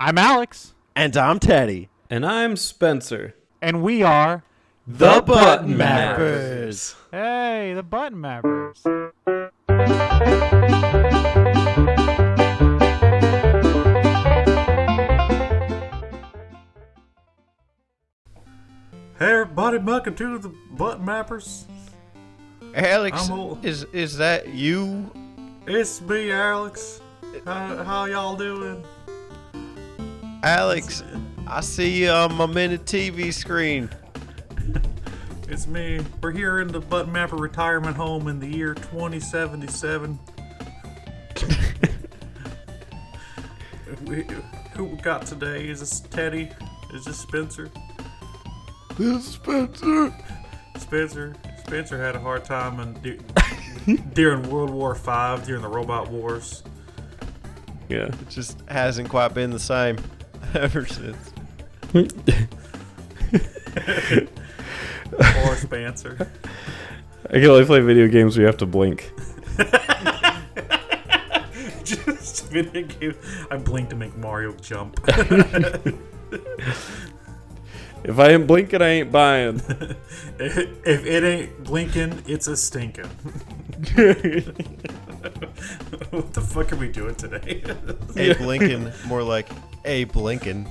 I'm Alex. And I'm Teddy. And I'm Spencer. And we are The Button Mappers. Hey, the Button Mappers. Hey everybody, welcome to the Button Mappers. Alex, is that you? It's me, Alex. How y'all doing? Alex, I see you on my mini TV screen. It's me. We're here in the Button Mapper retirement home in the year 2077. Who we got today? Is this Teddy? Is this Spencer? This is Spencer. Spencer had a hard time during World War V, during the Robot Wars. Yeah. It just hasn't quite been the same ever since. Or Spencer. I can only play video games where you have to blink. Just video game. I blinked to make Mario jump. If I ain't blinking, I ain't buying. If it ain't blinking, it's a stinking. What the fuck are we doing today? A blinking, more like a blinking.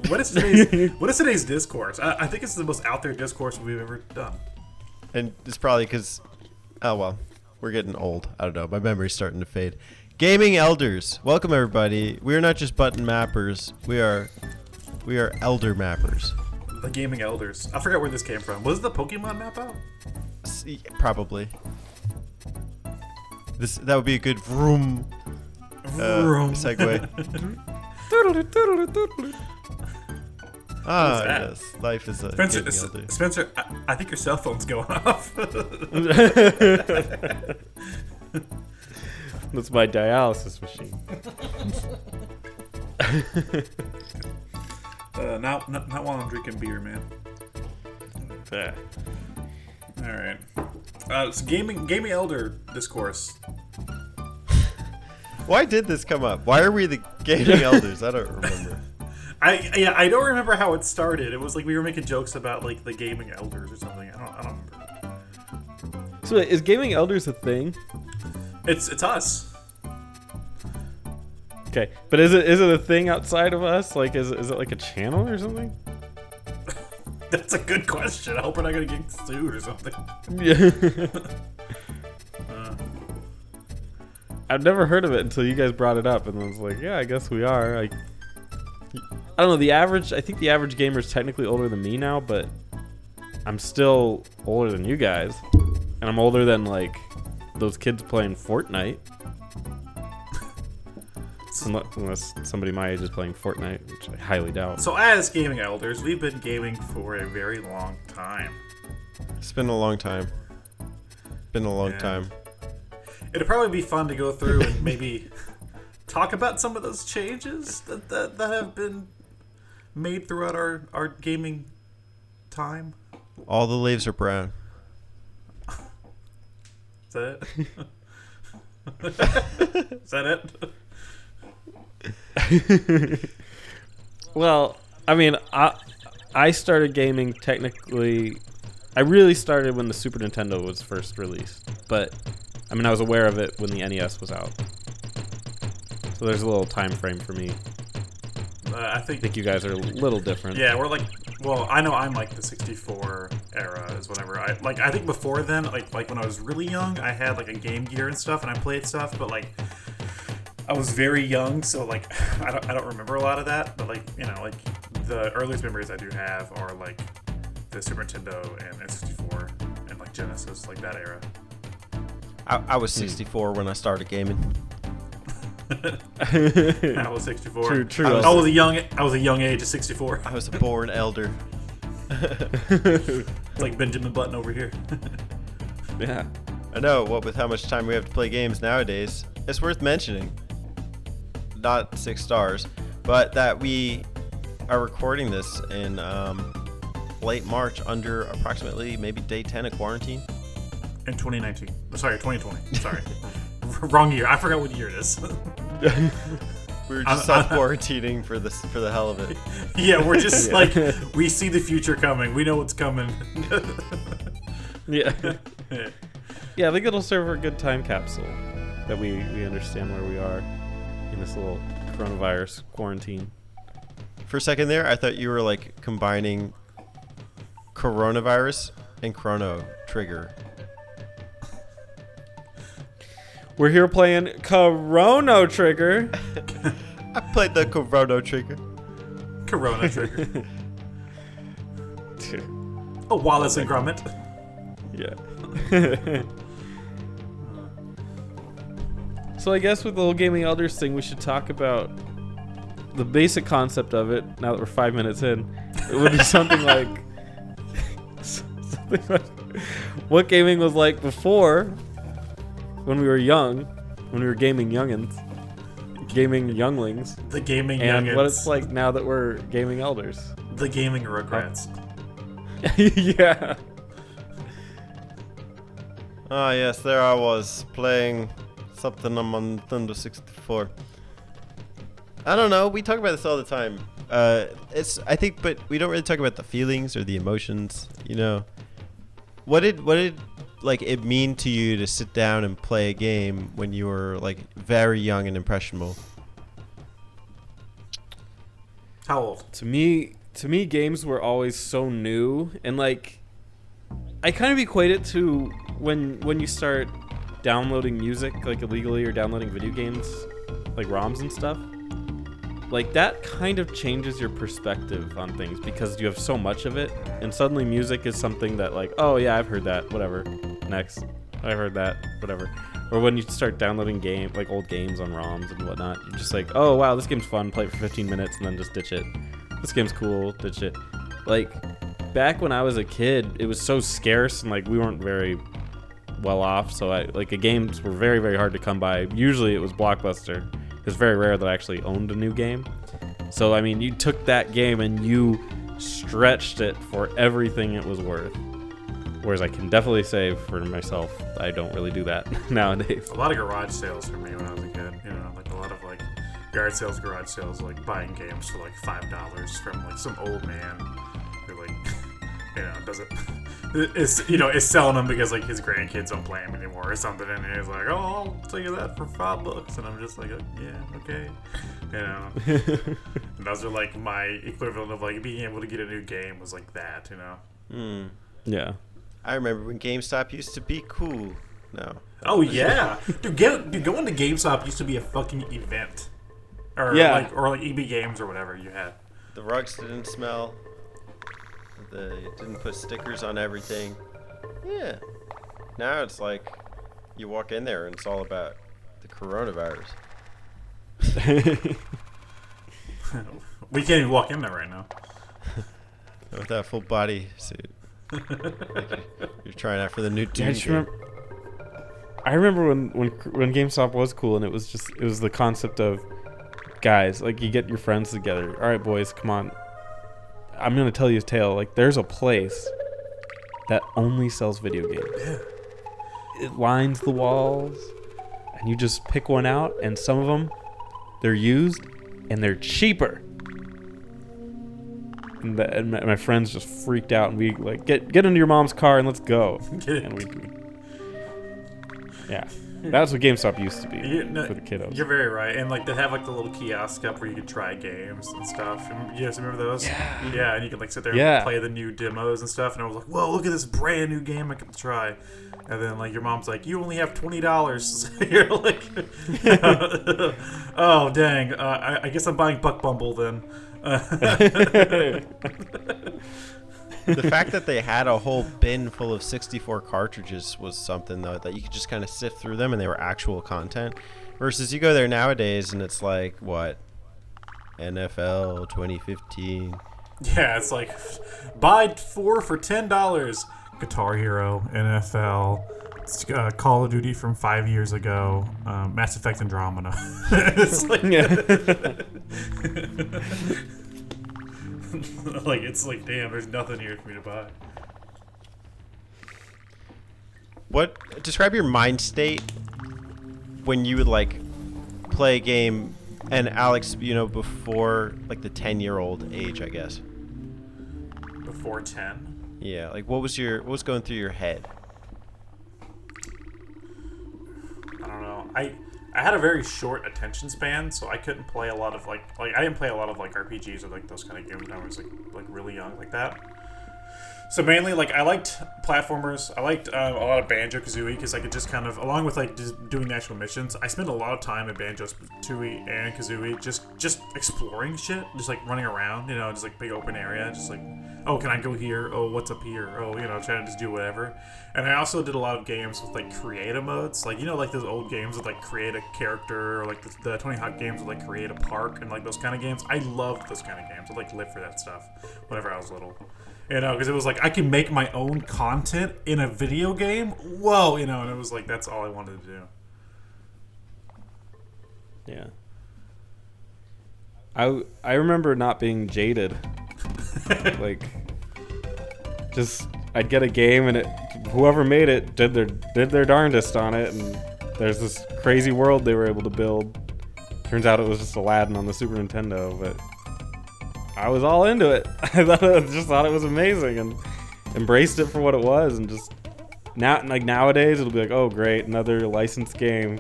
What is today's discourse? I think it's the most out there discourse we've ever done. And it's probably because, oh well, we're getting old. I don't know. My memory's starting to fade. Gaming Elders. Welcome, everybody. We are not just button mappers. We are elder mappers. The Gaming Elders. I forgot where this came from. Was the Pokemon map out? Probably. That would be a good vroom segue. Yes. Life is a gaming elder. Spencer, I think your cell phone's going off. That's my dialysis machine. Not while I'm drinking beer, man. Yeah. All right. It's gaming elder discourse. Why did this come up? Why are we the gaming elders? I don't remember. I don't remember how it started. It was like we were making jokes about like the gaming elders or something. I don't remember. So is gaming elders a thing? It's us. Okay, but is it a thing outside of us? Like, is it like a channel or something? That's a good question. I hope we're not gonna get sued or something. Yeah. I've never heard of it until you guys brought it up, and I was like, yeah, I guess we are. I don't know. I think the average gamer is technically older than me now, but I'm still older than you guys, and I'm older than like those kids playing Fortnite. Unless somebody my age is playing Fortnite, which I highly doubt. So as gaming elders, we've been gaming for a very long time. It's been a long time. Time. It'd probably be fun to go through and maybe talk about some of those changes that have been made throughout our gaming time. All the leaves are brown. Is that it? Is that it? Well, I mean, I started gaming technically. I really started when the Super Nintendo was first released, but I mean, I was aware of it when the NES was out. So there's a little time frame for me. I think you guys are a little different. Yeah, we're like, well, I know I'm like the 64 era is whenever I think before then, like when I was really young, I had like a Game Gear and stuff, and I played stuff, but like I was very young, so like I don't remember a lot of that, but like, you know, like the earliest memories I do have are like the Super Nintendo and N64 and like Genesis, like that era. I was 64 when I started gaming. I was 64. True. I was a young age of 64. I was a born elder. It's like Benjamin Button over here. Yeah. I know. What with how much time we have to play games nowadays, it's worth mentioning. Not 6 stars, but that we are recording this in late March under approximately maybe day 10 of quarantine. In 2019. Sorry, 2020. Sorry. Wrong year. I forgot what year it is. We were just self-quarantining for the hell of it. Yeah, we're just like, we see the future coming. We know what's coming. Yeah. Yeah, I think it'll serve for a good time capsule that we understand where we are in this little coronavirus quarantine. For a second there, I thought you were like combining coronavirus and Chrono Trigger. We're here playing Chrono Trigger. I played the Chrono Trigger. Corona Trigger. Oh, Wallace and Gromit. Yeah. So I guess with the whole Gaming Elders thing, we should talk about the basic concept of it. Now that we're 5 minutes in, it would be something like what gaming was like before, when we were young, when we were gaming youngins, gaming younglings, The gaming and youngins. what it's like now that we're gaming elders. The gaming Rugrats. Yeah. Ah, yes, there I was playing something on my Nintendo 64. I don't know. We talk about this all the time. I think, but we don't really talk about the feelings or the emotions. You know, what did like it mean to you to sit down and play a game when you were like very young and impressionable? How old? To me, games were always so new, and like, I kind of equate it to when you start downloading music like illegally or downloading video games, like ROMs and stuff. Like that kind of changes your perspective on things because you have so much of it, and suddenly music is something that like, oh yeah, I've heard that, whatever. Next, I've heard that, whatever. Or when you start downloading like old games on ROMs and whatnot, you're just like, oh wow, this game's fun, play it for 15 minutes and then just ditch it. This game's cool, ditch it. Like back when I was a kid, it was so scarce and like we weren't very well off, so games were very, very hard to come by. Usually it was Blockbuster. It was very rare that I actually owned a new game. So I mean, you took that game and you stretched it for everything it was worth. Whereas I can definitely say for myself, I don't really do that nowadays. A lot of garage sales for me when I was a kid. You know, like a lot of like yard sales, garage sales, like buying games for like $5 from like some old man who like, you know, doesn't is selling them because like his grandkids don't play him anymore or something, and he's like, oh, I'll tell you that for $5, and I'm just like, yeah, okay, you know. And those are like my equivalent of like being able to get a new game was like that, you know. Yeah. I remember when GameStop used to be cool. No. Oh yeah, dude, going to GameStop used to be a fucking event, or Yeah. like EB Games or whatever you had. The rugs didn't smell. They didn't put stickers on everything. Yeah. Now it's like you walk in there and it's all about the coronavirus. We can't even walk in there right now. With that full body suit. Like you're trying out for the new Doom game. I remember when GameStop was cool, and it was the concept of, guys, like you get your friends together. All right, boys, come on. I'm gonna tell you a tale. Like there's a place that only sells video games. It lines the walls, and you just pick one out, and some of them, they're used, and they're cheaper. And my friends just freaked out, and we like get into your mom's car and let's go. And we yeah, that's what GameStop used to be for the kiddos. You're very right, and like they have like the little kiosk up where you could try games and stuff. And you guys remember those? Yeah, and you could like sit there and play the new demos and stuff. And I was like, whoa, look at this brand new game I can try. And then like your mom's like, you only have $20. So you're like, oh dang, I guess I'm buying Buck Bumble then. The fact that they had a whole bin full of 64 cartridges was something, though, that you could just kind of sift through them and they were actual content. Versus you go there nowadays and it's like, what? NFL 2015. Yeah, it's like, buy 4 for $10. Guitar Hero, NFL, Call of Duty from 5 years ago, Mass Effect Andromeda. It's like, like it's like, damn, there's nothing here for me to buy. Describe your mind state when you would like play a game And Alex, before like the 10-year-old age, I guess. Before 10? Yeah, like what was going through your head? I don't know. I had a very short attention span, so I couldn't play a lot of like I didn't play a lot of like RPGs or like those kind of games when I was like really young like that. So mainly, like, I liked platformers. I liked a lot of Banjo-Kazooie because I could just kind of, along with like just doing the actual missions, I spent a lot of time in Banjo-Kazooie and Kazooie just exploring shit, just like running around, just like big open area, just like, oh, can I go here? Oh, what's up here? Oh, trying to just do whatever. And I also did a lot of games with like creative modes, like like those old games with like create a character, or like the Tony Hawk games with like create a park and like those kind of games. I loved those kind of games. I like lived for that stuff whenever I was little. Because it was like I can make my own content in a video game. Whoa, and it was like that's all I wanted to do. Yeah. I remember not being jaded. Like, just I'd get a game and whoever made it did their darndest on it, and there's this crazy world they were able to build. Turns out it was just Aladdin on the Super Nintendo, but I was all into it. I just thought it was amazing and embraced it for what it was. And just nowadays it'll be like, oh great, another licensed game.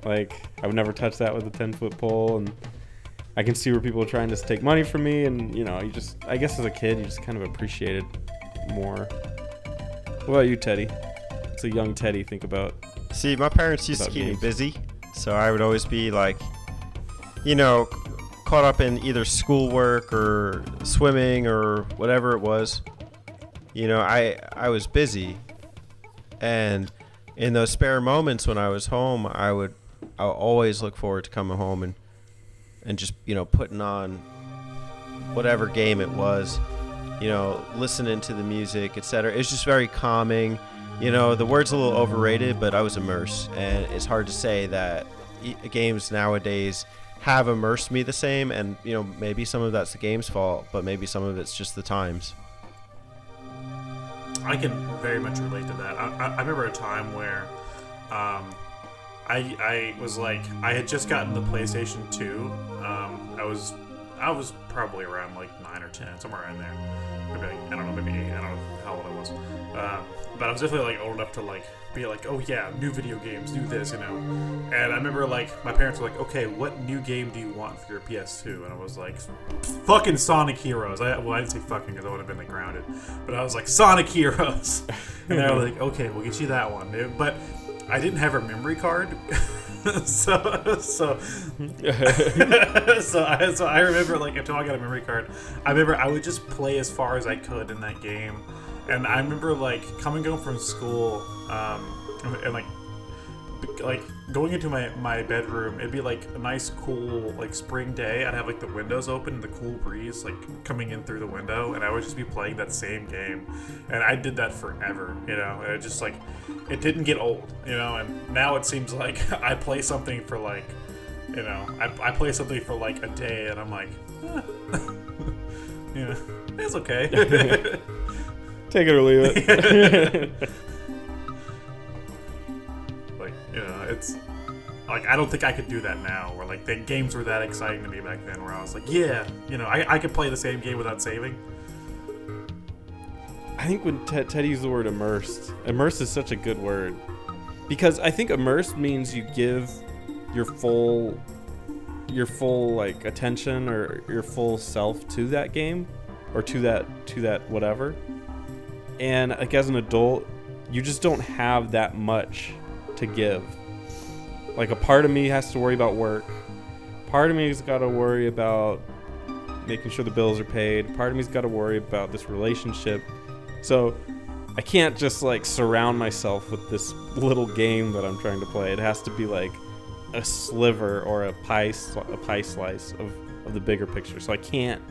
Like, I would never touch that with a 10-foot pole, and I can see where people are trying to take money from me, and I guess as a kid you just kind of appreciate it more. What about you, Teddy? What's a young Teddy think about? See, my parents used to keep me busy, so I would always be like, caught up in either schoolwork or swimming or whatever it was. I was busy, and in those spare moments when I was home, I would always look forward to coming home and just putting on whatever game it was, listening to the music, etc. It's just very calming. The word's a little overrated, but I was immersed, and it's hard to say that games nowadays have immersed me the same, and maybe some of that's the game's fault, but maybe some of it's just the times. I can very much relate to that. I remember a time where I was like, I had just gotten the PlayStation 2. I was probably around like 9 or 10, somewhere around there. Maybe I don't know, maybe 8. I don't know how old I was. But I was definitely like old enough to like be like, oh yeah, new video games, do this, And I remember like my parents were like, okay, what new game do you want for your PS2? And I was like, fucking Sonic Heroes. I didn't say fucking because I would have been like grounded, but I was like, Sonic Heroes. And they were like, okay, we'll get you that one, dude. But I didn't have a memory card. so I remember like until I got a memory card, I remember I would just play as far as I could in that game. And I remember like coming home from school, and like going into my bedroom, it'd be like a nice cool like spring day. I'd have like the windows open and the cool breeze like coming in through the window, and I would just be playing that same game. And I did that forever, and it just like it didn't get old, and now it seems like I play something for like I play something for like a day, and I'm like it's okay. Take it or leave it. Like, it's like I don't think I could do that now. Where like the games were that exciting to me back then, where I was like, yeah, I could play the same game without saving. I think when Ted used the word immersed is such a good word, because I think immersed means you give your full like attention or your full self to that game or to that whatever. And like as an adult, you just don't have that much to give. Like a part of me has to worry about work. Part of me's got to worry about making sure the bills are paid. Part of me's got to worry about this relationship. So I can't just like surround myself with this little game that I'm trying to play. It has to be like a sliver or a pie slice of the bigger picture. So I can't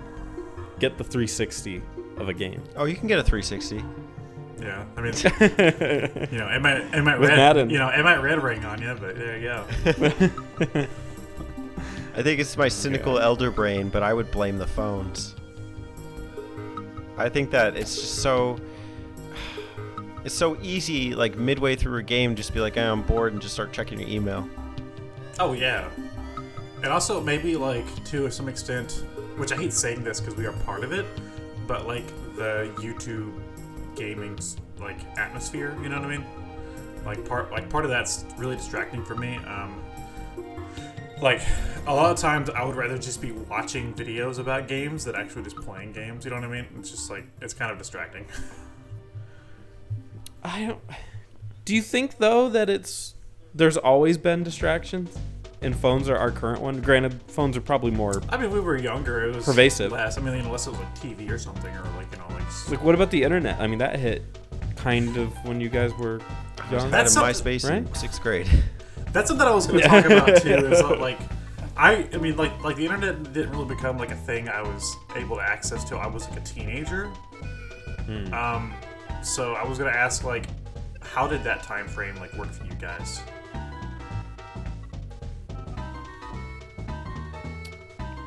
get the 360 of a game. Oh, you can get a 360. Yeah, I mean, it might With red, Madden. it might red ring on you, but there you go. I think it's my cynical elder brain, but I would blame the phones. I think that it's just so easy, like midway through a game, just be like, I'm bored, and just start checking your email. Oh yeah. And also maybe like to some extent, which I hate saying this because we are part of it, but like the YouTube gaming's like atmosphere, you know what I mean? Part of that's really distracting for me. Like a lot of times I would rather just be watching videos about games than actually just playing games, you know what I mean? It's just like it's kind of distracting. Do you think though that there's always been distractions? And phones are our current one. Granted, phones are probably more. I mean, we were younger. It was pervasive. Less. I mean, unless it was like TV or something, or like Like, what about the internet? I mean, that hit kind of when you guys were young. That's That's MySpace in right? 6th grade. That's something I was going to talk about too. Is like, I mean, like the internet didn't really become like a thing I was able to access till I was like a teenager. So I was going to ask like, how did that time frame like work for you guys?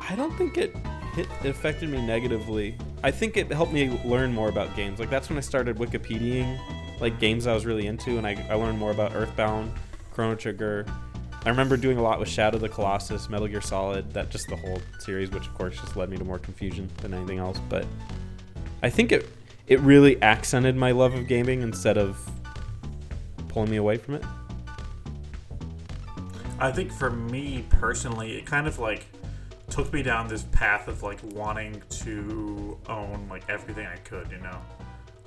I don't think it affected me negatively. I think it helped me learn more about games. Like, that's when I started Wikipediaing, like, games I was really into, and I learned more about Earthbound, Chrono Trigger. I remember doing a lot with Shadow of the Colossus, Metal Gear Solid, just the whole series, which, of course, just led me to more confusion than anything else. But I think it really accented my love of gaming instead of pulling me away from it. I think for me personally, it kind of like took me down this path of like wanting to own like everything I could, you know,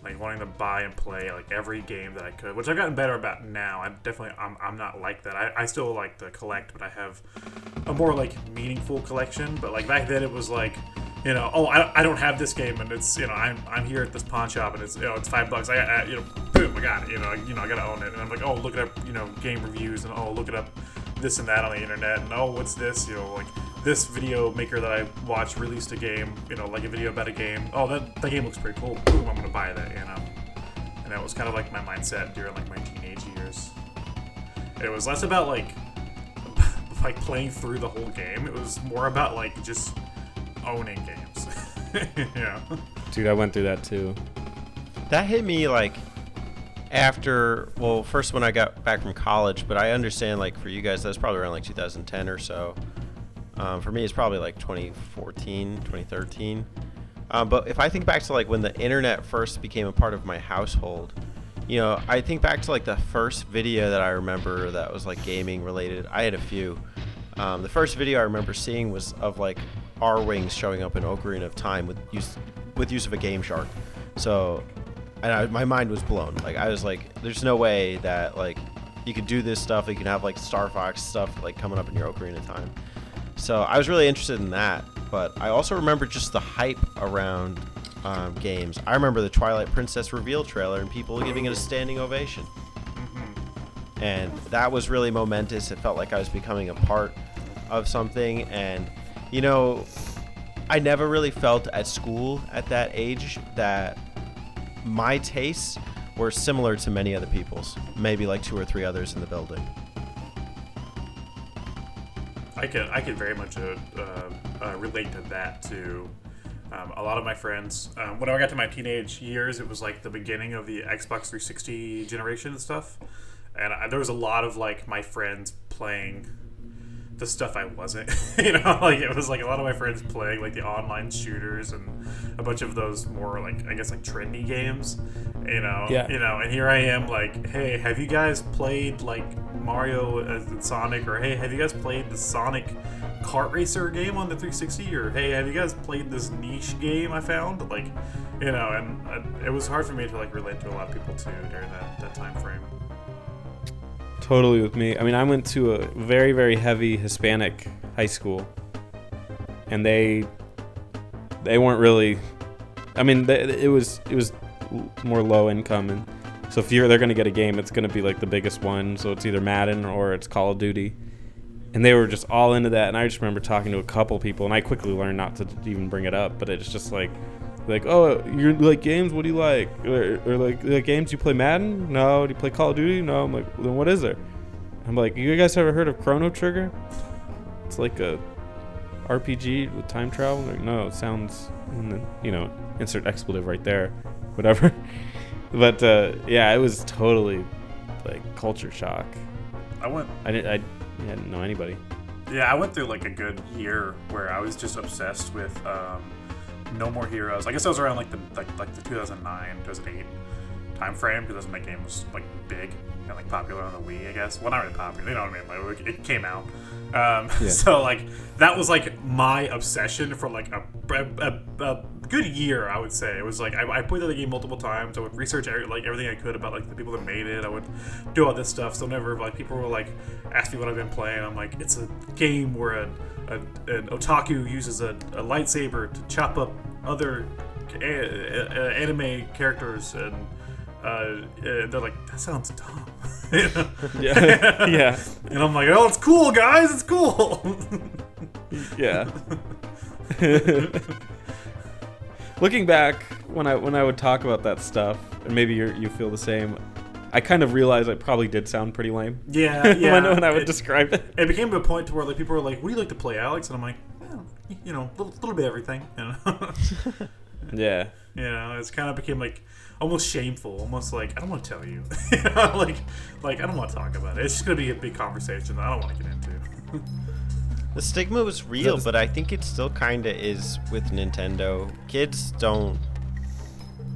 like wanting to buy and play like every game that I could, which I've gotten better about now. I'm not like that. I still like to collect, but I have a more like meaningful collection. But like back then it was like, you know, oh, I don't have this game, and it's, you know, I'm here at this pawn shop, and it's, you know, it's $5. I you know, boom, I got it. You know, I gotta own it. And I'm like, oh, look it up, you know, game reviews, and oh, look it up this and that on the internet, and oh, what's this? You know, like this video maker that I watched released a game, you know, like a video about a game. Oh, that game looks pretty cool. Boom, I'm gonna buy that, you know. And that was kind of like my mindset during like my teenage years. It was less about like playing through the whole game. It was more about like just owning games. Yeah. Dude, I went through that too. That hit me like after, well, first when I got back from college, but I understand like for you guys that's probably around like 2010 or so. For me it's probably like 2014, 2013. But if I think back to like when the internet first became a part of my household, you know, I think back to like the first video that I remember that was like gaming related. I had a few. The first video I remember seeing was of like R-Wings showing up in Ocarina of Time with use of a Game Shark. So, and my mind was blown. Like I was like, there's no way that like you could do this stuff. You can have like Star Fox stuff like coming up in your Ocarina of Time. So I was really interested in that. But I also remember just the hype around games. I remember the Twilight Princess reveal trailer and people giving it a standing ovation. And that was really momentous. It felt like I was becoming a part of something. And, you know, I never really felt at school at that age that my tastes were similar to many other people's. Maybe like 2 or 3 others in the building. I could very much relate to that too. A lot of my friends, when I got to my teenage years, it was like the beginning of the Xbox 360 generation and stuff. And there was a lot of like my friends playing the stuff I wasn't, you know, like it was like a lot of my friends playing like the online shooters and a bunch of those more like, I guess like trendy games, you know, Yeah. you know, and here I am like, hey, have you guys played like Mario and Sonic, or hey, have you guys played the Sonic kart racer game on the 360, or hey, have you guys played this niche game I found, like, you know, and it was hard for me to like relate to a lot of people too during that time frame. Totally with me. I mean, I went to a very, very heavy Hispanic high school, and they weren't really. I mean, it was more low income, and so if they're going to get a game, it's going to be like the biggest one. So it's either Madden or it's Call of Duty, and they were just all into that. And I just remember talking to a couple people, and I quickly learned not to even bring it up. But it's just like, oh, you like games? What do you like? Or like games? You play Madden? No. Do you play Call of Duty? No. I'm like, then what is there? I'm like, you guys ever heard of Chrono Trigger? It's like a RPG with time travel. Like, no, it sounds, and then, you know, insert expletive right there, whatever. But yeah, it was totally like culture shock. I didn't know anybody. Yeah, I went through like a good year where I was just obsessed with No More Heroes. I guess that was around like the 2009, 2008 time frame because that's when that game was like big and like popular on the Wii, I guess. Well, not really popular, you know what I mean? Like it came out. So like that was like my obsession for like a good year, I would say. It was like I played the game multiple times. I would research everything I could about like the people that made it. I would do all this stuff. So whenever like people were like ask me what I've been playing, I'm like, it's a game where an otaku uses a lightsaber to chop up other anime characters, and they're like, that sounds dumb. You know? Yeah. Yeah. And I'm like, oh, it's cool, guys, it's cool. Yeah. Looking back, when I would talk about that stuff, and maybe you feel the same, I kind of realized I probably did sound pretty lame. Yeah. when I would describe it. It became to a point to where like people were like, what do you like to play, Alex? And I'm like, you know, a little bit of everything. You know? Yeah. You know, it's kind of became like almost shameful, almost like I don't want to tell you, you know, like I don't want to talk about it. It's just gonna be a big conversation that I don't want to get into. The stigma was real, but I think it still kind of is with Nintendo. Kids don't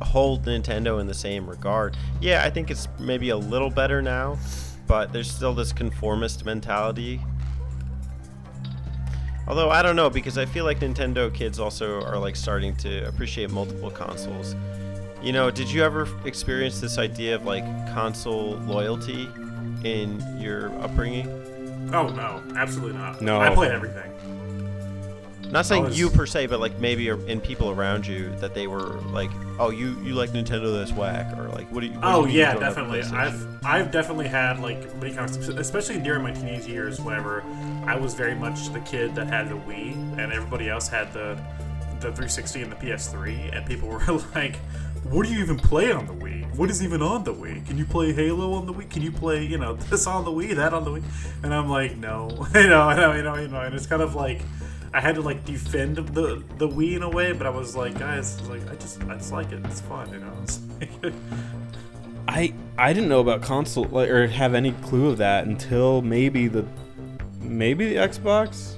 hold Nintendo in the same regard. Yeah, I think it's maybe a little better now, but there's still this conformist mentality. Although I don't know, because I feel like Nintendo kids also are like starting to appreciate multiple consoles. You know, did you ever experience this idea of like console loyalty in your upbringing? Oh no, absolutely not. No. I played everything. Not saying was- you per se, but like maybe in people around you that they were like, oh, you like Nintendo, that's whack, or like, what do you? Oh mean yeah, you don't have a definitely. PlayStation? I've definitely had like many conversations, especially during my teenage years, whenever I was very much the kid that had the Wii and everybody else had the 360 and the PS3, and people were like, "What do you even play on the Wii? What is even on the Wii? Can you play Halo on the Wii? Can you play this on the Wii, that on the Wii?" And I'm like, "No, and it's kind of like I had to like defend the Wii in a way, but I was like, guys, like I just like it. It's fun, you know." It's like, I didn't know about console or have any clue of that until maybe the Xbox.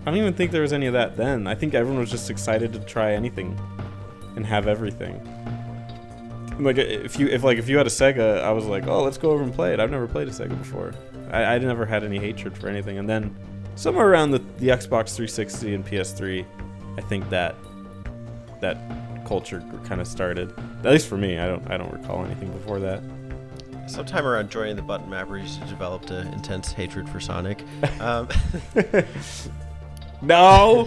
I don't even think there was any of that then. I think everyone was just excited to try anything and have everything. Like if you had a Sega, I was like, oh, let's go over and play it. I've never played a Sega before. I never had any hatred for anything. And then somewhere around the Xbox 360 and PS3, I think that culture kind of started. At least for me, I don't recall anything before that. Sometime around joining the Button Mappers, you developed an intense hatred for Sonic. No.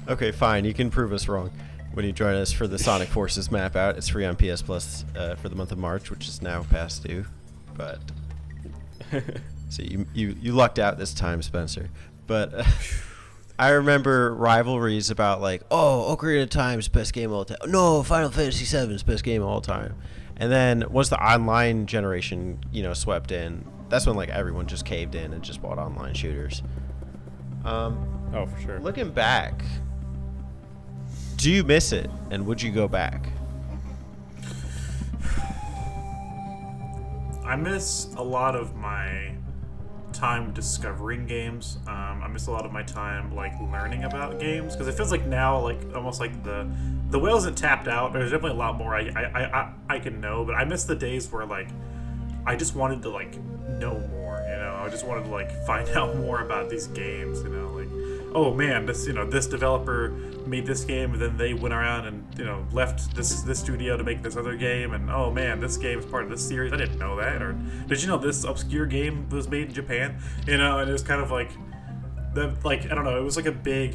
Okay, fine. You can prove us wrong when you join us for the Sonic Forces map out. It's free on PS Plus for the month of March, which is now past due. But so you lucked out this time, Spencer. But I remember rivalries about like, oh, Ocarina of Time is best game of all time. No, Final Fantasy VII is best game of all time. And then once the online generation, swept in, that's when like everyone just caved in and just bought online shooters. Oh, for sure. Looking back, do you miss it, and would you go back? I miss a lot of my time discovering games. I miss a lot of my time like learning about games, because it feels like now, like almost like the whale isn't tapped out. There's definitely a lot more I can know, but I miss the days where like I just wanted to like know more. I just wanted to like find out more about these games. Like, oh man, this this developer made this game, and then they went around and left this studio to make this other game, and oh man, this game is part of this series. I didn't know that. Or did you know this obscure game was made in Japan? And it was kind of like I don't know, it was like a big,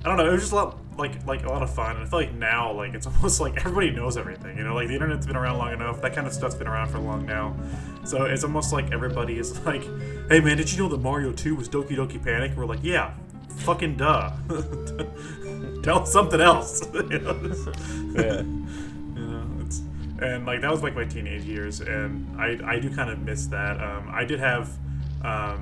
I don't know, it was just a lot like a lot of fun. And I feel like now like it's almost like everybody knows everything. Like the internet's been around long enough. That kind of stuff's been around for long now. So it's almost like everybody is like, hey man, did you know that Mario 2 was Doki Doki Panic? And we're like, yeah, fucking duh. Tell us something else. Yeah. And like that was like my teenage years, and I do kind of miss that. I did have a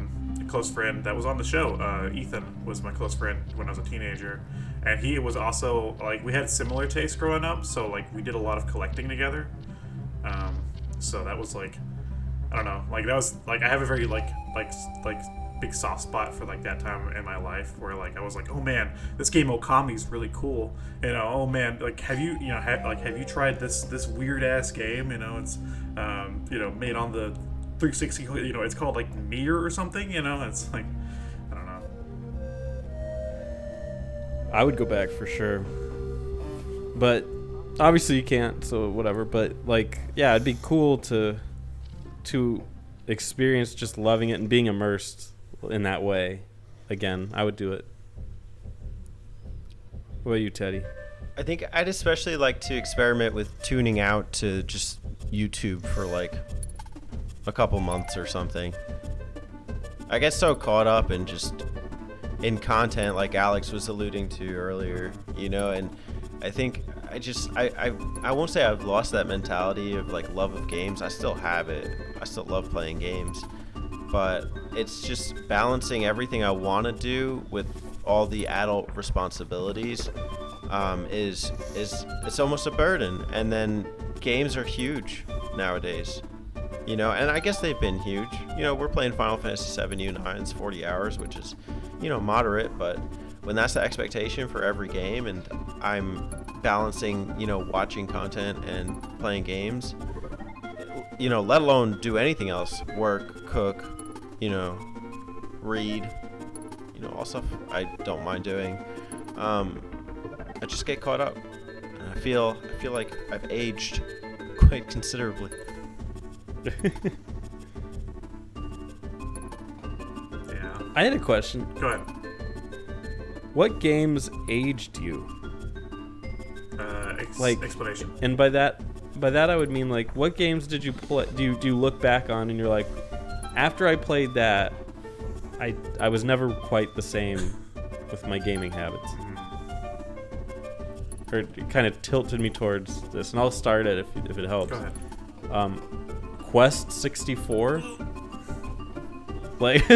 close friend that was on the show. Ethan was my close friend when I was a teenager, and he was also like, we had similar tastes growing up, so like we did a lot of collecting together. So that was like, I don't know, like that was like, I have a very like big soft spot for like that time in my life where like I was like, oh man, this game Okami is really cool. You know, oh man, like have you have you tried this weird ass game? You know, it's made on the 360. You know, it's called like Nier or something. You know, it's like I don't know. I would go back for sure, but obviously you can't, so whatever. But like, yeah, it'd be cool to experience just loving it and being immersed in that way. Again, I would do it. What about you, Teddy? I think I'd especially like to experiment with tuning out to just YouTube for like a couple months or something. I get so caught up in just in content like Alex was alluding to earlier, you know, and I think I won't say I've lost that mentality of like love of games. I still have it. I still love playing games, but it's just balancing everything I want to do with all the adult responsibilities. It's almost a burden. And then games are huge nowadays, you know, and I guess they've been huge. You know, we're playing Final Fantasy VII U9's 40 hours, which is, you know, moderate, but when that's the expectation for every game and I'm balancing, you know, watching content and playing games, you know, let alone do anything else, work, cook, you know, read, you know, all stuff I don't mind doing. I just get caught up. And I feel like I've aged quite considerably. Yeah. I had a question. Go ahead. What games aged you? Explanation. And by that I would mean like, what games did you play? Do you look back on and you're like, after I played that, I was never quite the same with my gaming habits. Or it kind of tilted me towards this, and I'll start it if it helps. Go ahead. Quest 64. Like,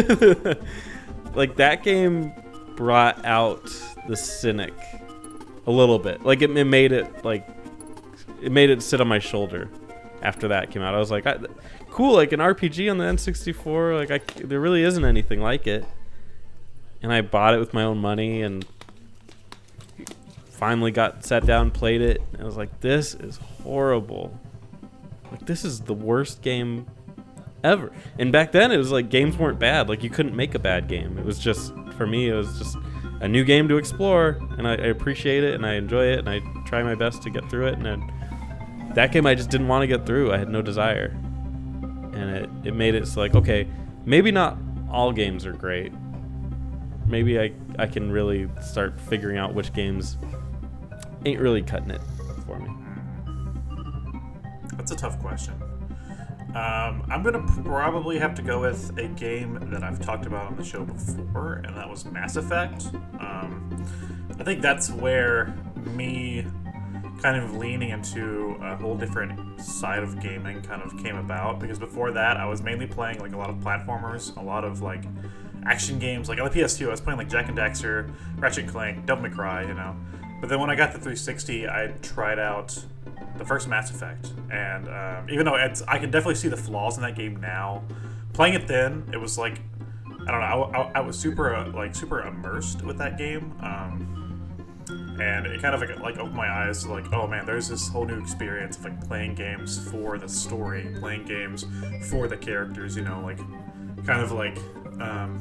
like that game brought out the cynic a little bit. Like it made it sit on my shoulder after that came out. I was like, cool, like an RPG on the N64. Like there really isn't anything like it. And I bought it with my own money and finally sat down, played it. And I was like, this is horrible. Like this is the worst game ever. And back then it was like games weren't bad. Like you couldn't make a bad game. It was just, for me, it was just a new game to explore, and I appreciate it and I enjoy it and I try my best to get through it. And then that game I just didn't want to get through. I had no desire. And it made it so like, okay, maybe not all games are great. Maybe I can really start figuring out which games ain't really cutting it for me. That's a tough question. I'm going to probably have to go with a game that I've talked about on the show before, and that was Mass Effect. I think that's where me kind of leaning into a whole different side of gaming kind of came about, because before that I was mainly playing like a lot of platformers, a lot of like action games. Like on the PS2 I was playing like Jak and Daxter, Ratchet and Clank, Devil May Cry, you know. But then when I got the 360, I tried out the first Mass Effect, and even though I can definitely see the flaws in that game now, playing it then, it was like, I don't know, I was super immersed with that game, and it kind of like opened my eyes to like, oh man, there's this whole new experience of like playing games for the story, playing games for the characters, you know, like kind of like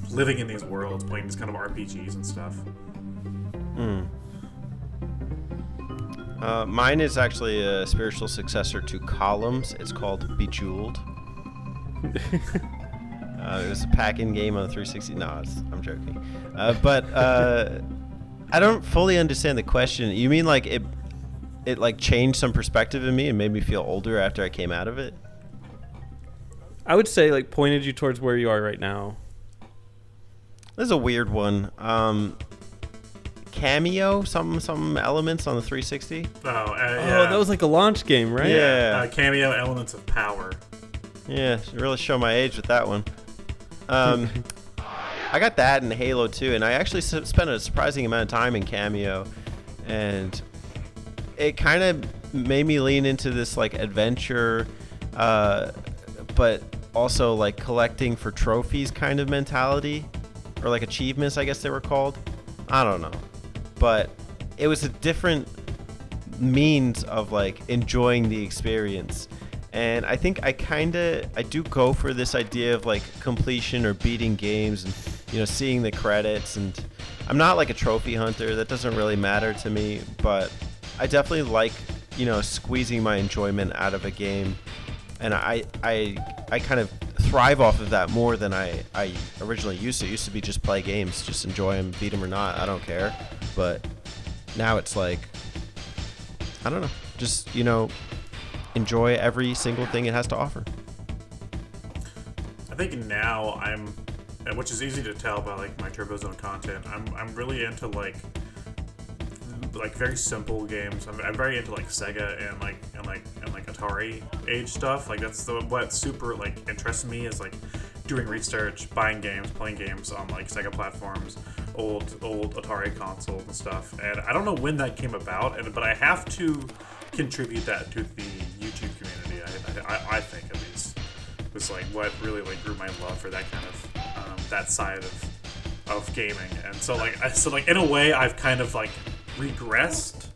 living in these worlds, playing these kind of RPGs and stuff. Mine is actually a spiritual successor to Columns. It's called Bejeweled. It was a pack-in game on the 360. No, I'm joking. But I don't fully understand the question. You mean like it like changed some perspective in me and made me feel older after I came out of it? I would say like pointed you towards where you are right now. This is a weird one. Cameo, some elements on the 360. Yeah. Oh, that was like a launch game, right? Yeah. Cameo, Elements of Power. Yeah, really show my age with that one. I got that in Halo 2, and I actually spent a surprising amount of time in Cameo, and it kind of made me lean into this like adventure, but also like collecting for trophies kind of mentality or like achievements, I guess they were called. I don't know, but it was a different means of like enjoying the experience. And I think I do go for this idea of like completion or beating games and, you know, seeing the credits. And I'm not like a trophy hunter. That doesn't really matter to me, but I definitely like, you know, squeezing my enjoyment out of a game. And I kind of thrive off of that more than I originally used to. It used to be just play games, just enjoy them, beat them or not, I don't care. But now it's like, I don't know, just, you know, enjoy every single thing it has to offer. I think now which is easy to tell by like my Turbo Zone content, I'm really into like very simple games. I'm very into like Sega and Atari age stuff. Like that's what super like interests me, is like doing research, buying games, playing games on like Sega platforms, old Atari consoles and stuff. And I don't know when that came about, but I have to contribute that to the YouTube community. I think at least was like what really like grew my love for that kind of that side of gaming. And so like in a way I've kind of like regressed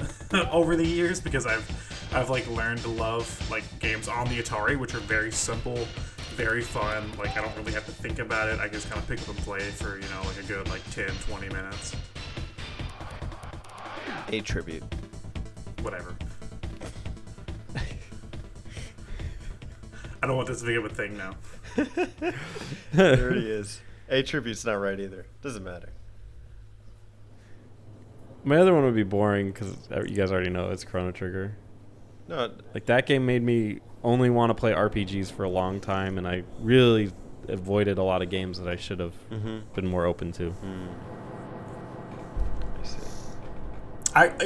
over the years, because I've like learned to love like games on the Atari, which are very simple, very fun. Like I don't really have to think about it. I can just kind of pick up and play for, you know, like a good like 10-20 minutes. A tribute. Whatever. I don't want this to be a thing now. There he is. A tribute's not right either. Doesn't matter. My other one would be boring because you guys already know it's Chrono Trigger. No, Like that game made me only want to play RPGs for a long time, and I really avoided a lot of games that I should have been more open to. I see.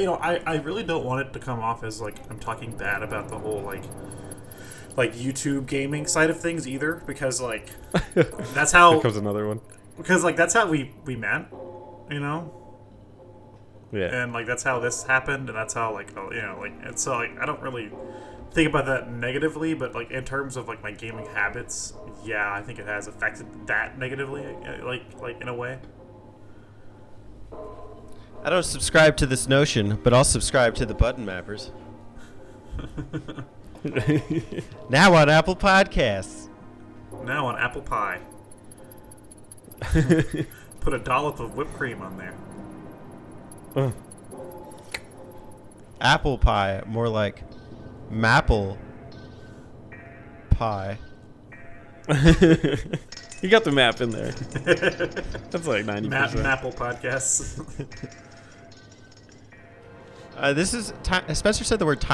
I really don't want it to come off as like I'm talking bad about the whole like YouTube gaming side of things either, because like that's how Here comes another one. Because like that's how we met, you know. Yeah. And like that's how this happened, and that's how like you know like, and so like I don't really think about that negatively, but like in terms of like my gaming habits, yeah, I think it has affected that negatively, like in a way. I don't subscribe to this notion, but I'll subscribe to the Button Mappers. Now on Apple Podcasts. Now on apple pie, put a dollop of whipped cream on there. Apple pie, more like Maple pie. You got the map in there. That's like 90%. Apple podcasts. This is Spencer said the word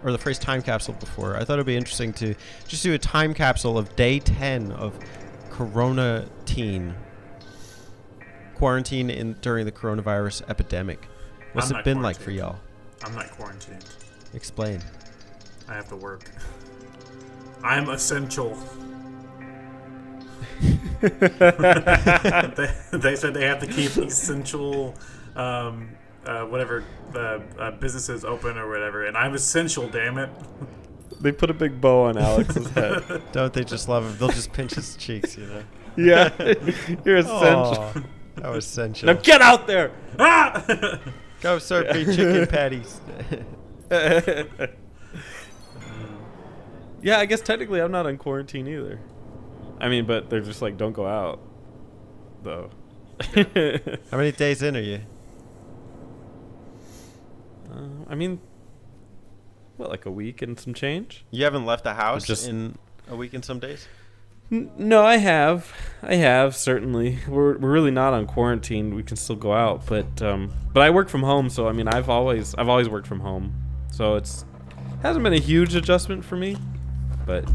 or the phrase time capsule before. I thought it'd be interesting to just do a time capsule of day 10 of quarantine during the coronavirus epidemic. What's it been like for y'all? I'm not quarantined. Explain. I have to work. I'm essential. They said they have to keep essential businesses open or whatever, and I'm essential, damn it. They put a big bow on Alex's head. Don't they just love him? They'll just pinch his cheeks, you know. Yeah. You're essential. Aw, that was essential. Now get out there! Ah! Go serve me chicken patties. Yeah, I guess technically I'm not on quarantine either. I mean, but they're just like, don't go out, though. How many days in are you? I mean, what, like a week and some change? You haven't left the house Just- in a week and some days? No, I have. Certainly. We're really not on quarantine. We can still go out, but I work from home, so I mean, I've always worked from home, so hasn't been a huge adjustment for me, but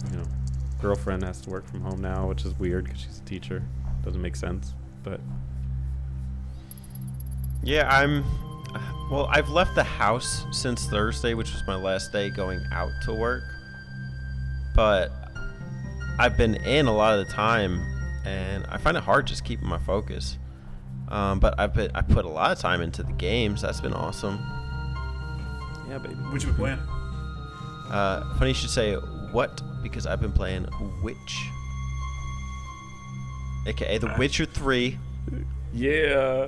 you know, girlfriend has to work from home now, which is weird because she's a teacher. Doesn't make sense, but Yeah, I've left the house since Thursday, which was my last day going out to work. But I've been in a lot of the time, and I find it hard just keeping my focus. But I put a lot of time into the games. That's been awesome. yeah, baby. What you been playing? Funny you should say what, because I've been playing Witch. aka The Witcher 3. Yeah.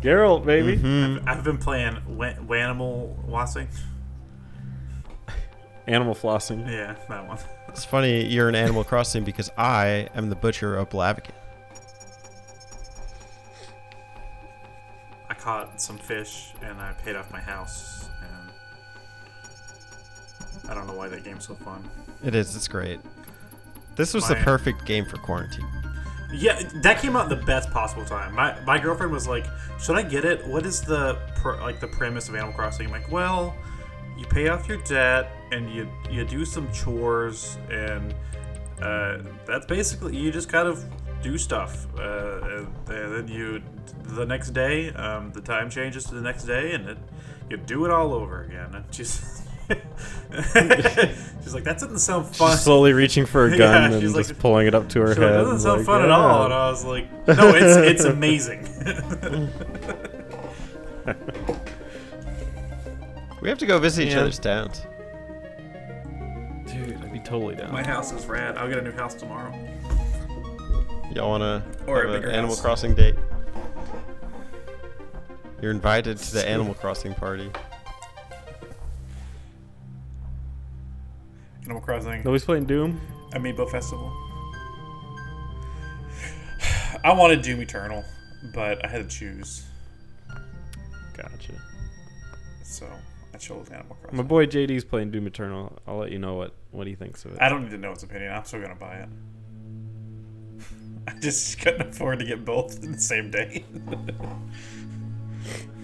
Geralt, baby. Mm-hmm. I've been playing Wanimal Wassing. Animal flossing. Yeah, that one. It's funny you're in Animal Crossing because I am the butcher of Blaviken. I caught some fish and I paid off my house. And I don't know why that game's so fun. It is. It's great. This was the perfect game for quarantine. Yeah, that came out in the best possible time. My girlfriend was like, "Should I get it? What is the the premise of Animal Crossing?" I'm like, "Well, you pay off your debt and you do some chores and that's basically you just kind of do stuff. And then the next day, the time changes to the next day and you do it all over again." And she's she's like, "That doesn't sound fun." She's slowly reaching for a gun Yeah, and she's just like- pulling it up to her She's head. like, "That doesn't sound like, fun at yeah. all." And I was like, "No, it's amazing." We have to go visit each Yeah. other's towns. Dude, I'd be totally down. My house is rad. I'll get a new house tomorrow. Y'all wanna Or a have an bigger Animal house. Crossing date? You're invited to the Animal Crossing party. Animal Crossing Nobody's playing Doom? Amiibo Festival. I wanted Doom Eternal, but I had to choose, Gotcha. so I chose Animal Crossing. My boy JD's playing Doom Eternal. I'll let you know what he thinks of it. I don't need to know his opinion. I'm still gonna buy it. I just couldn't afford to get both in the same day.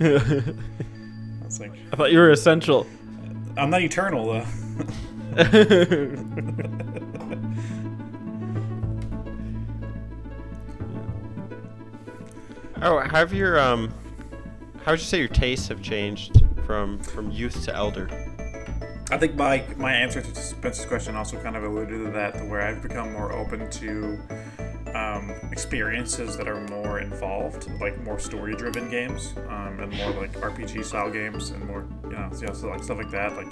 I was like, I thought you were essential. I'm not eternal though. Oh, have your how would you say your tastes have changed from youth to elder? I think my answer to Spencer's question also kind of alluded to that, to where I've become more open to experiences that are more involved, like more story-driven games, and more like RPG style games, and more so like stuff like that. Like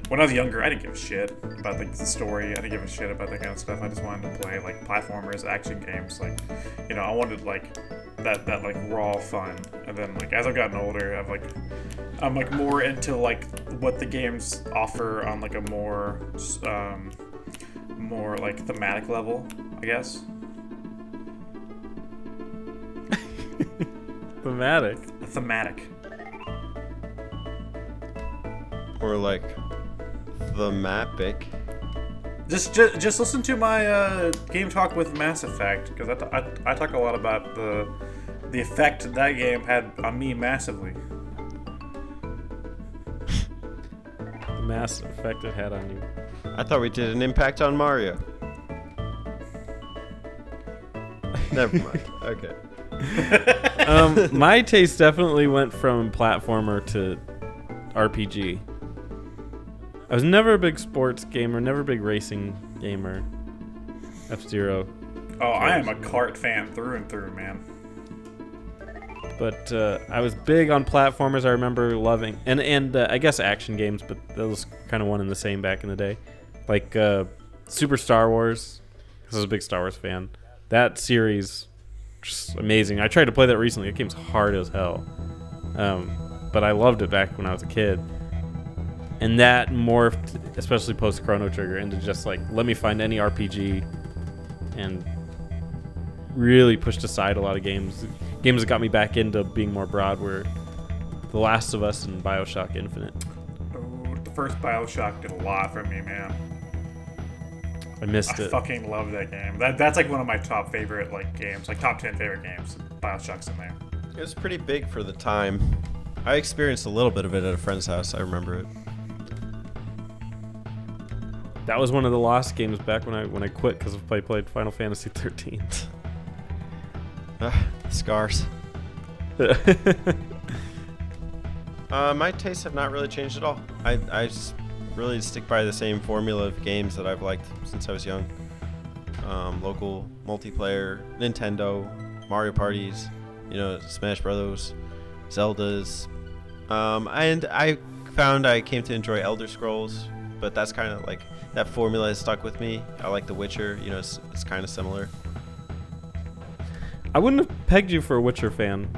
when I was younger, I didn't give a shit about like the story. I didn't give a shit about that kind of stuff. I just wanted to play like platformers, action games. Like I wanted like that like raw fun. And then like as I've gotten older, I'm like more into like what the games offer on like a more like thematic level, I guess. Thematic. Thematic. Or like the Mapic? Just listen to my game talk with Mass Effect, because I talk a lot about the effect that game had on me massively. The mass effect it had on you. I thought we did an impact on Mario. Never mind. Okay. My taste definitely went from platformer to RPG. I was never a big sports gamer, never a big racing gamer. F-Zero. Oh, I am a kart fan through and through, man. But I was big on platformers. I remember loving, and I guess action games, but those kind of one and the same back in the day. Like Super Star Wars, because I was a big Star Wars fan. That series, just amazing. I tried to play that recently. That game's hard as hell. But I loved it back when I was a kid. And that morphed, especially post Chrono Trigger, into just like, let me find any RPG, and really pushed aside a lot of games that got me back into being more broad, were The Last of Us and BioShock Infinite. Oh, the first BioShock did a lot for me, man. I missed I it. fucking love that game. That's like one of my top favorite like games, like top 10 favorite games. BioShock's in there. It was pretty big for the time. I experienced a little bit of it at a friend's house. I remember it. That was one of the lost games back when I quit because I played Final Fantasy 13. Scars. My tastes have not really changed at all. I just really stick by the same formula of games that I've liked since I was young. Local multiplayer, Nintendo, Mario parties, Smash Brothers, Zeldas. And I found I came to enjoy Elder Scrolls, but that's kind of like that formula has stuck with me. I like The Witcher, it's kind of similar. I wouldn't have pegged you for a Witcher fan.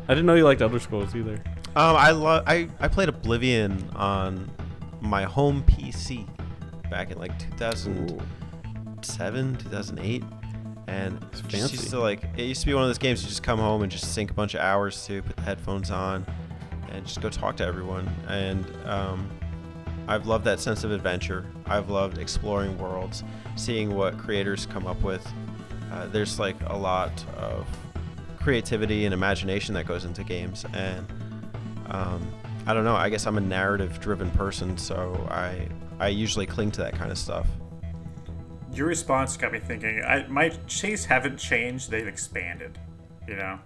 I didn't know you liked Elder Scrolls either. I played Oblivion on my home PC back in like 2007, 2008, and It's it just fancy. used to it used to be one of those games you just come home and just sink a bunch of hours to, put the headphones on, and just go talk to everyone. And I've loved that sense of adventure. I've loved exploring worlds, seeing what creators come up with. There's like a lot of creativity and imagination that goes into games, and I don't know, I guess I'm a narrative driven person, so I usually cling to that kind of stuff. Your response got me thinking. My tastes haven't changed; they've expanded. You know,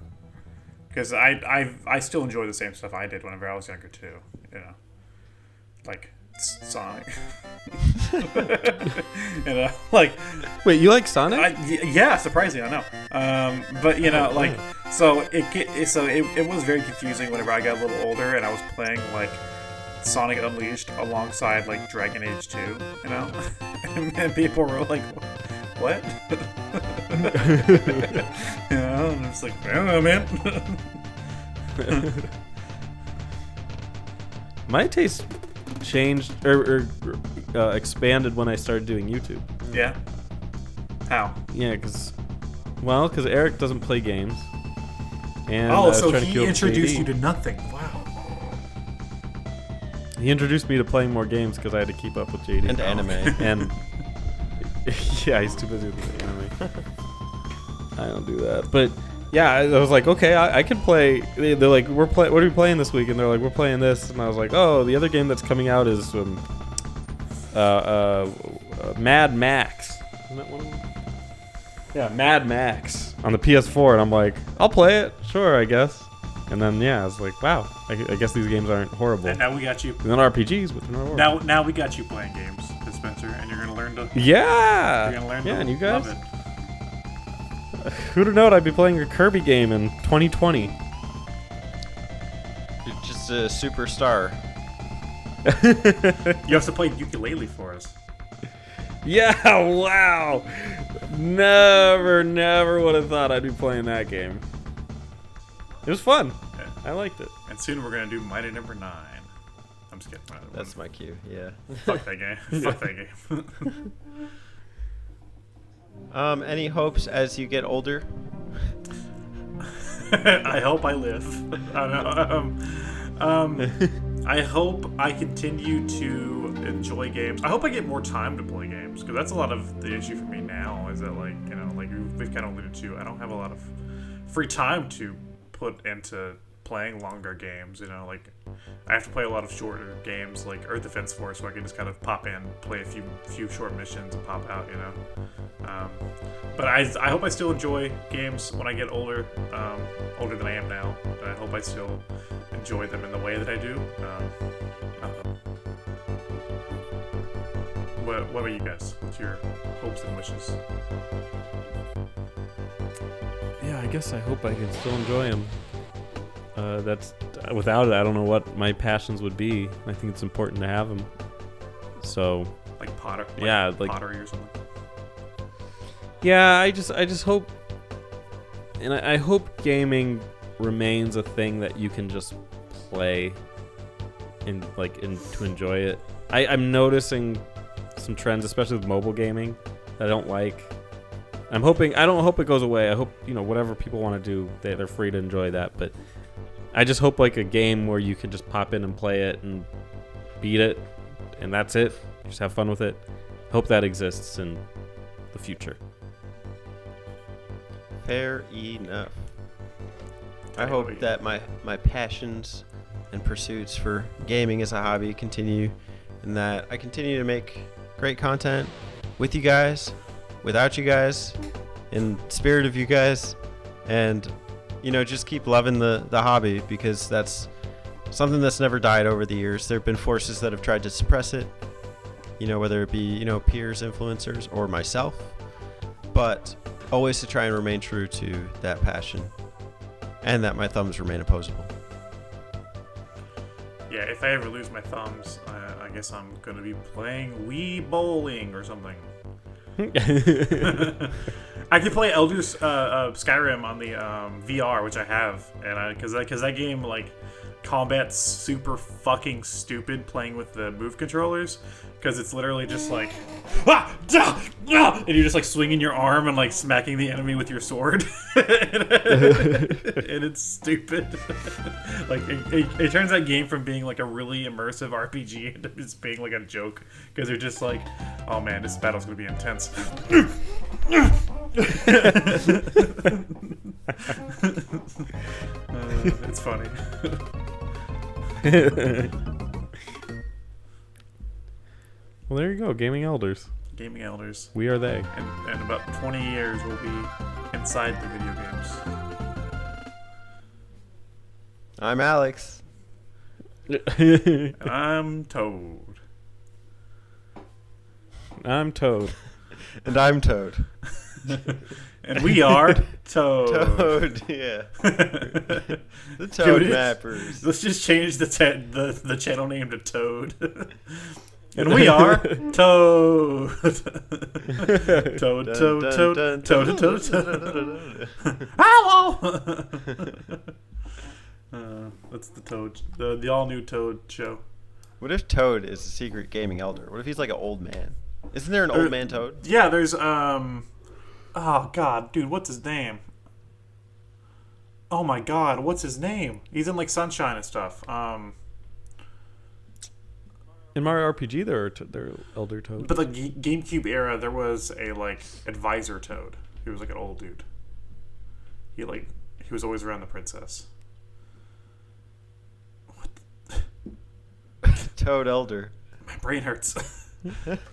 because I still enjoy the same stuff I did whenever I was younger too. You know, like Sonic. You know, like Wait, you like Sonic? yeah, surprisingly, I know. But you know, like so it was very confusing whenever I got a little older and I was playing like Sonic Unleashed alongside like Dragon Age 2, you know, and people were like, "What?" You know, and it's like, I don't know, man. My taste changed or expanded when I started doing YouTube. Yeah. How? Yeah, because Eric doesn't play games. And I Oh, was so trying to he keep up with introduced JD. you to nothing. Wow. He introduced me to playing more games because I had to keep up with JD. And anime. And yeah, he's too busy with the anime. I don't do that. But yeah, I was like, okay, I can play. They're like, what are we playing this week? And they're like, we're playing this. And I was like, oh, the other game that's coming out is Mad Max. Isn't that one of them? Yeah, Mad Max on the PS4. And I'm like, I'll play it. Sure, I guess. And then, yeah, I was like, wow, I guess these games aren't horrible. And now we got you. They're not RPGs, but they're not horrible. Now we got you playing games, Spencer, and you're gonna learn to. Yeah! You're gonna learn Yeah, to and you guys? love it. Who'd have known I'd be playing a Kirby game in 2020? You're just a superstar. You also played ukulele for us. Yeah, wow! Never would have thought I'd be playing that game. It was fun. Yeah. I liked it. And soon we're gonna do Mighty Number 9. I'm just kidding. That's my cue. Yeah. Fuck that game. Fuck that game. Any hopes as you get older? I hope I live. I don't know. I hope I continue to enjoy games. I hope I get more time to play games, because that's a lot of the issue for me now. Is that like we've kind of alluded to, I don't have a lot of free time to put into playing longer games. You know, like I have to play a lot of shorter games, like Earth Defense Force, where I can just kind of pop in, play a few short missions, and pop out. You know. But I hope I still enjoy games when I get older, older than I am now. And I hope I still enjoy them in the way that I do. What about you guys? What's your hopes and wishes? Yeah, I guess I hope I can still enjoy them. That's without it, I don't know what my passions would be. I think it's important to have them. So Like Potter? Yeah, like- pottery or something? yeah, I just hope, and I hope gaming remains a thing that you can just play and to enjoy it. I'm noticing some trends, especially with mobile gaming, that I don't like. I don't hope it goes away. I hope, whatever people want to do, they're free to enjoy that. But I just hope like a game where you can just pop in and play it and beat it, and that's it. Just have fun with it. Hope that exists in the future. Fair enough. I hope that my passions and pursuits for gaming as a hobby continue, and that I continue to make great content with you guys, without you guys, in spirit of you guys, and just keep loving the hobby, because that's something that's never died over the years. There have been forces that have tried to suppress it, whether it be peers, influencers, or myself, but always to try and remain true to that passion, and that my thumbs remain opposable. Yeah, if I ever lose my thumbs, I guess I'm gonna be playing Wii bowling or something. I can play Skyrim on the VR, which I have, and because that game like combat's super fucking stupid playing with the move controllers, because it's literally just like and you're just like swinging your arm and like smacking the enemy with your sword, and it's stupid. Like it turns that game from being like a really immersive RPG into just being like a joke, because you're just like, oh man, this battle's gonna be intense. It's funny. Well, there you go. Gaming elders. Gaming elders. We are they. And in about 20 years, we'll be inside the video games. I'm Alex. And I'm Toad. I'm Toad. And I'm Toad. And we are Toad. Toad, yeah. The Toad Mappers. Let's just change the channel name to Toad. And we are Toad. Toad, Toad, Toad, Toad, Toad. Hello! That's the Toad, the all-new Toad show. What if Toad is a secret gaming elder? What if he's like an old man? Isn't there an old man Toad? Yeah, there's oh god, dude, what's his name? Oh my god, what's his name? He's in like Sunshine and stuff. In Mario RPG, there are elder Toad. But the GameCube era, there was a like advisor Toad. He was like an old dude. He was always around the princess. Toad Elder. My brain hurts.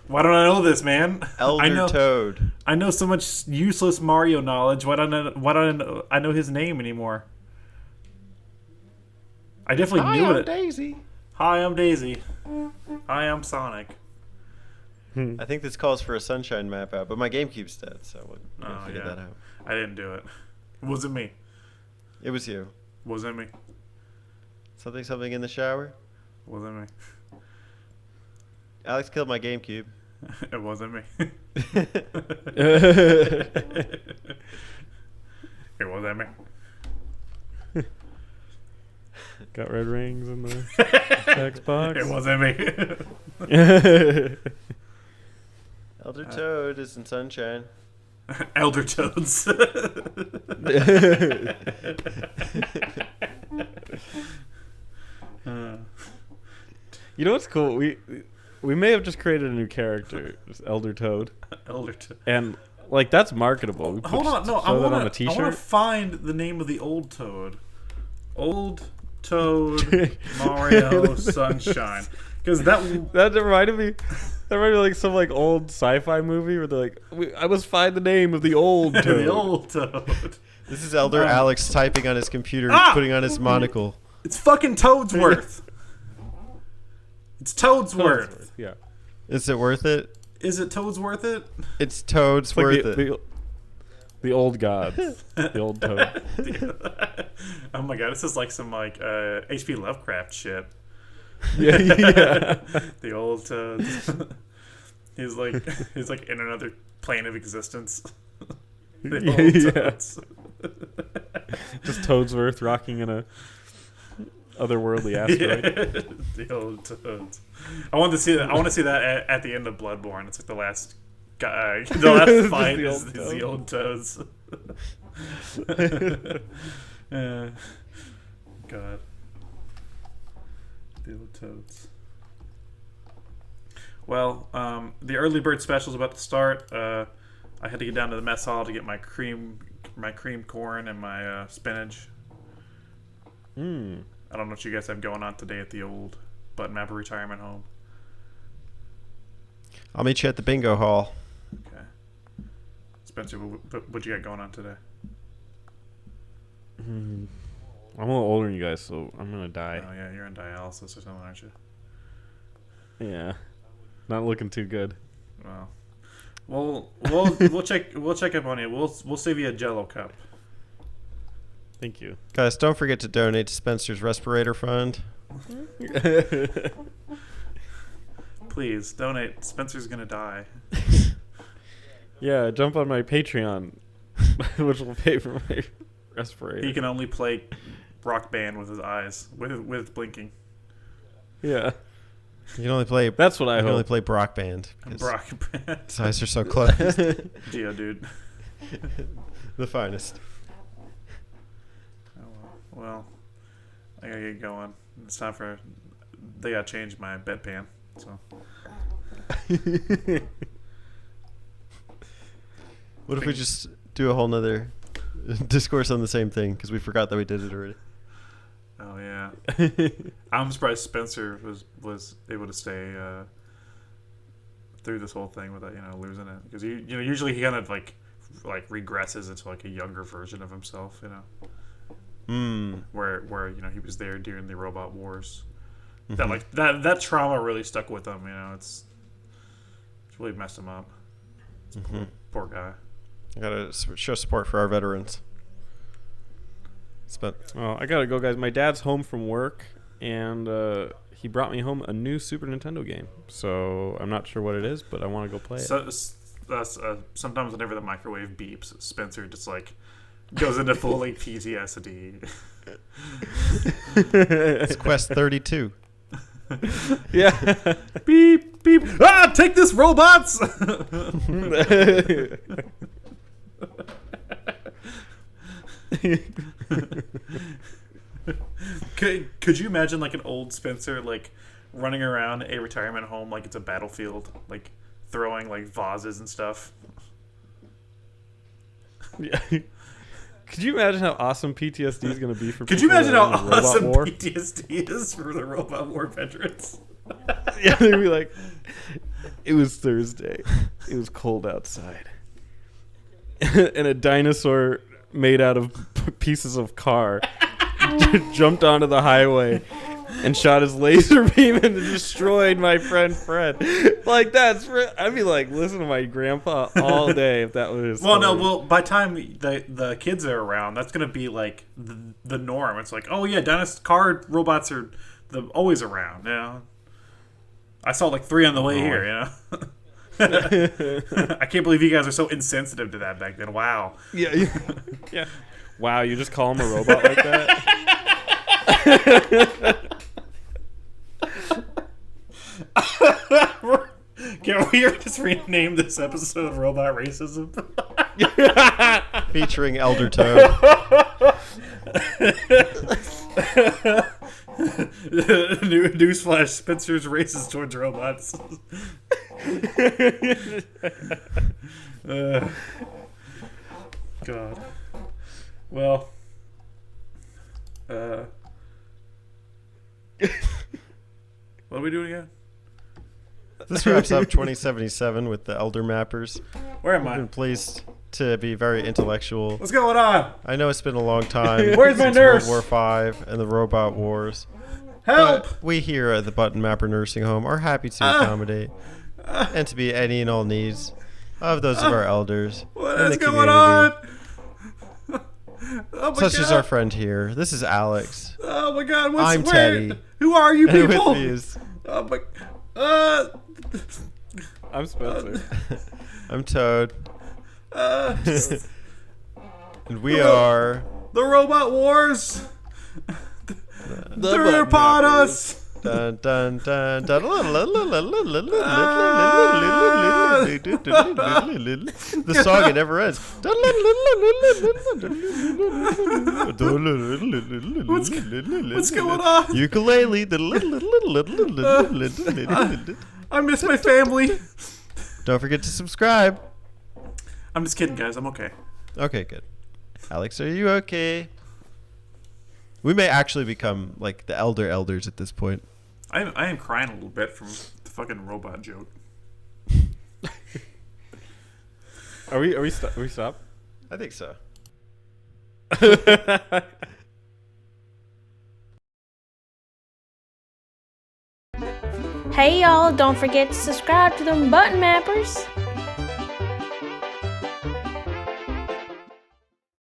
Why don't I know this, man? Elder Toad. I know so much useless Mario knowledge. Why don't I know his name anymore? I definitely knew it. Daisy. Hi, I'm Daisy. Hi, I'm Sonic. I think this calls for a Sunshine map out, but my GameCube's dead, so we'll figure that out. I didn't do it. It wasn't me. It was you. Wasn't me. Something in the shower? Wasn't me. Alex killed my GameCube. It wasn't me. It wasn't me. Got red rings in the Xbox. It wasn't me. Elder Toad is in Sunshine. Elder Toads. You know what's cool? We may have just created a new character, just Elder Toad. Elder Toad. And like that's marketable. We Hold on, no, I that on a want t-shirt. to find the name of the old Toad. Old Toad Mario Sunshine, because that reminded me. That reminded me like some like old sci-fi movie where they're like, I must find the name of the old Toad. the old Toad. This is Elder Alex typing on his computer, putting on his monocle. It's fucking Toadsworth. It's Toadsworth. Yeah. Is it worth it? Is it Toad's worth it? It's Toad's It's like worth it. The old gods. The old Toad. Oh my god, this is like some like H.P. Lovecraft shit. Yeah. The old Toad. he's like in another plane of existence. The old Toads. Just Toadsworth rocking in a otherworldly asteroid. Yeah. The old Toads. I want to see that at the end of Bloodborne. It's like the last guy. The last fight is the old Toads. God. The old Toads. Well, the early bird special is about to start. I had to get down to the mess hall to get my cream corn and my spinach. I don't know what you guys have going on today at the old Button Mapper retirement home. I'll meet you at the bingo hall. Okay. Spencer, what you got going on today? I'm a little older than you guys, so I'm gonna die. Oh yeah, you're on dialysis or something, aren't you? Yeah, not looking too good. Well, we'll check up on you. We'll save you a Jello cup. Thank you. Guys, don't forget to donate to Spencer's respirator fund. Please donate. Spencer's gonna die. Yeah, jump on my Patreon, which will pay for my respirator. He can only play Rock Band with his eyes, with blinking. Yeah, You can only play. that's what I You can only hope. play Brock Band. 'Cause Rock Band. his eyes are so close. Geo, dude. The finest. Oh, well, I gotta get going. It's time for. They gotta change my bedpan. So. What if we just do a whole nother discourse on the same thing because we forgot that we did it already? Oh yeah. I'm surprised Spencer was able to stay through this whole thing without losing it, because usually he kind of like regresses into like a younger version of himself, where he was there during the robot wars. That trauma really stuck with him. It's really messed him up. Poor guy. I gotta show support for our veterans. Oh, I gotta go, guys. My dad's home from work, and he brought me home a new Super Nintendo game. So I'm not sure what it is, but I want to go play it. So sometimes whenever the microwave beeps, Spencer just like goes into full like PTSD. It's Quest 32. Yeah. Beep beep. Ah, take this, robots. Could you imagine like an old Spencer like running around a retirement home like it's a battlefield, like throwing like vases and stuff? Yeah. Could you imagine how awesome PTSD is going to be for Could people you imagine that how are in the robot awesome war? PTSD is for the robot war veterans? Yeah, they'd be like, it was Thursday. It was cold outside. And a dinosaur made out of pieces of car jumped onto the highway and shot his laser beam and destroyed my friend Fred. Like, I'd be like, listen to my grandpa all day if that was. By the time the kids are around, that's gonna be like the norm. It's like, oh yeah, car robots are always around. I saw like 3 on the way here. I can't believe you guys are so insensitive to that back then. Wow. Yeah. Wow, you just call him a robot like that? Can we just rename this episode of Robot Racism? Featuring Elder Toad. Newsflash: Spencer's racist towards robots. God. Well. What are we doing again? This wraps up 2077 with the Elder Mappers. Where am I've been I? pleased to be very intellectual. What's going on? I know it's been a long time. Where's my since nurse? World War V and the Robot Wars. Help! But we here at the Button Mapper Nursing Home are happy to accommodate and to meet any and all needs of those of our elders What in is the going community. on? Oh my Such God. as our friend here. This is Alex. Oh my God! I'm Teddy. Who are you And people? with me is Oh my. I'm Spencer. I'm Toad. The And we are Robot Wars. They're Button upon Mappers. us. dun dun dun dun the song it never ends. What's going on? Ukulele. I miss my family. Don't forget to subscribe. I'm just kidding, guys. I'm okay. Okay, good. Alex, are you okay? We may actually become like the elders at this point. I am crying a little bit from the fucking robot joke. Are we stop? I think so. Hey y'all, don't forget to subscribe to them button mappers.